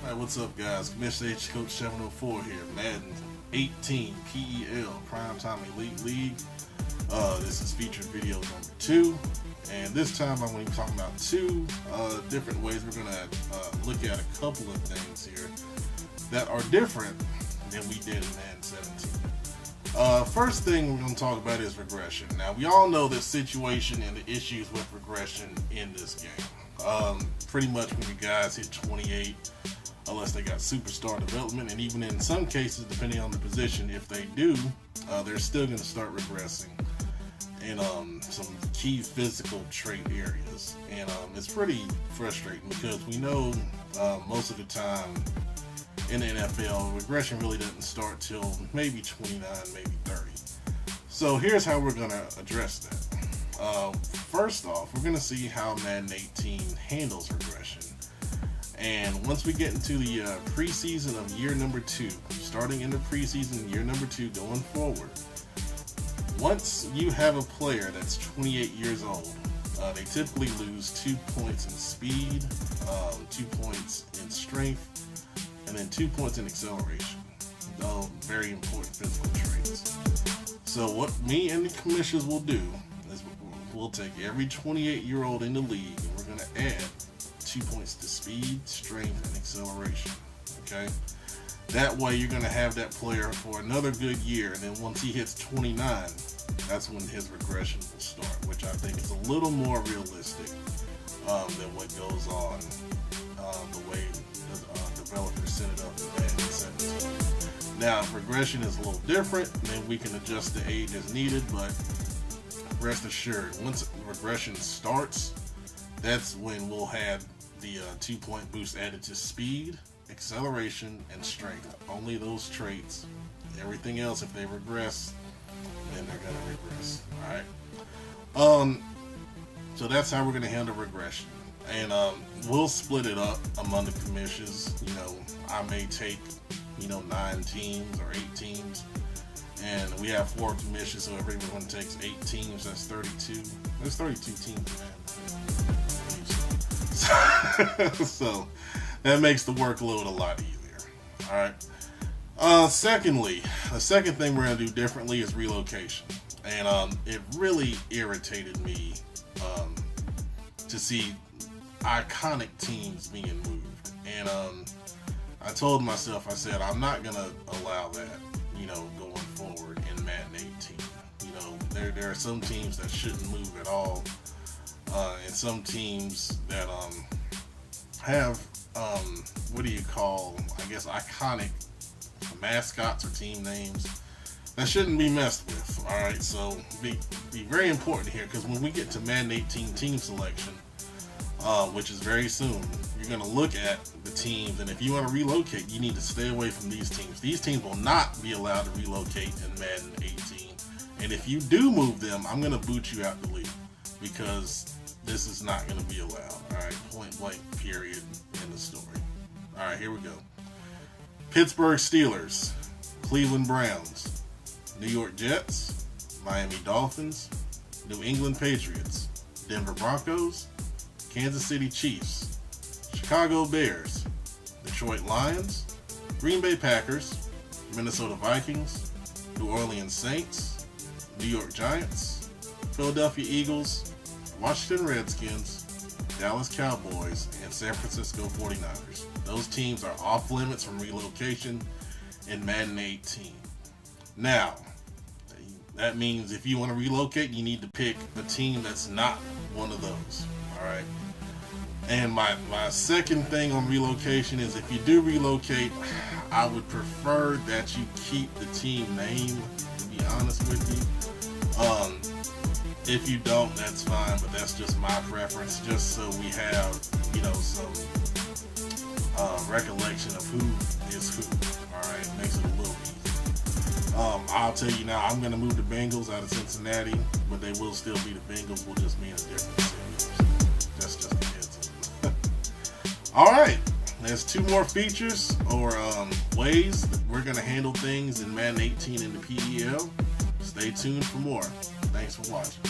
Alright, what's up guys? Commish AceCoach704 here, Madden 18 PEL Primetime Elite League. This is featured video number 2, and this time I'm going to be talking about 2 different ways. We're going to look at a couple of things here that are different than we did in Madden 17. First thing we're going to talk about is regression. Now, we all know the situation and the issues with regression in this game. Pretty much when you guys hit 28, unless they got superstar development, and even in some cases, depending on the position, if they do, they're still going to start regressing in some key physical trait areas. And it's pretty frustrating because we know most of the time in the NFL, regression really doesn't start till maybe 29, maybe 30. So here's how we're going to address that. First off, we're going to see how Madden 18 handles regression. And once we get into the preseason of year number 2, starting in the preseason year number 2 going forward, once you have a player that's 28 years old, they typically lose 2 points in speed, 2 points in strength, and then 2 points in acceleration. Very important physical traits. So what me and the commissioners will do is we'll take every 28-year-old in the league and we're going to add 2 points to speed, strength, and acceleration. Okay? That way you're going to have that player for another good year, and then once he hits 29, that's when his regression will start, which I think is a little more realistic than what goes on the way the developers set it up in Madden 17. Now, if regression is a little different, then we can adjust the age as needed, but rest assured, once regression starts, that's when we'll have the 2-point boost added to speed, acceleration, and strength. Only those traits. Everything else, if they regress, then they're going to regress. Alright? So that's how we're going to handle regression. And we'll split it up among the commissions. You know, I may take, 9 teams or 8 teams. And we have 4 commissions, so everyone takes 8 teams. That's 32. There's 32 teams, man. So that makes the workload a lot easier. Alright. Secondly, the second thing we're going to do differently is relocation. And it really irritated me to see iconic teams being moved. And I told myself, I said, I'm not going to allow that, going forward in Madden 18. There are some teams that shouldn't move at all. And some teams that have iconic mascots or team names that shouldn't be messed with. Alright, so be very important here, because when we get to Madden 18 team selection, which is very soon, you're going to look at the teams, and if you want to relocate, you need to stay away from these teams. These teams will not be allowed to relocate in Madden 18, and if you do move them, I'm going to boot you out the league, because this is not going to be allowed. Alright, point blank, period, in the story. Alright, here we go. Pittsburgh Steelers, Cleveland Browns, New York Jets, Miami Dolphins, New England Patriots, Denver Broncos, Kansas City Chiefs, Chicago Bears, Detroit Lions, Green Bay Packers, Minnesota Vikings, New Orleans Saints, New York Giants, Philadelphia Eagles, Washington Redskins, Dallas Cowboys, and San Francisco 49ers. Those teams are off limits from relocation in Madden 18. Now, that means if you want to relocate, you need to pick a team that's not one of those. Alright? And my second thing on relocation is, if you do relocate, I would prefer that you keep the team name, to be honest with you. If you don't, that's fine, but that's just my preference, just so we have, some recollection of who is who. Alright, makes it a little easier. I'll tell you now, I'm going to move the Bengals out of Cincinnati, but they will still be the Bengals. We'll just be in a different city. That's just the heads up. Alright, there's 2 more features or ways that we're going to handle things in Madden 18 in the PEL. Stay tuned for more. Thanks for watching.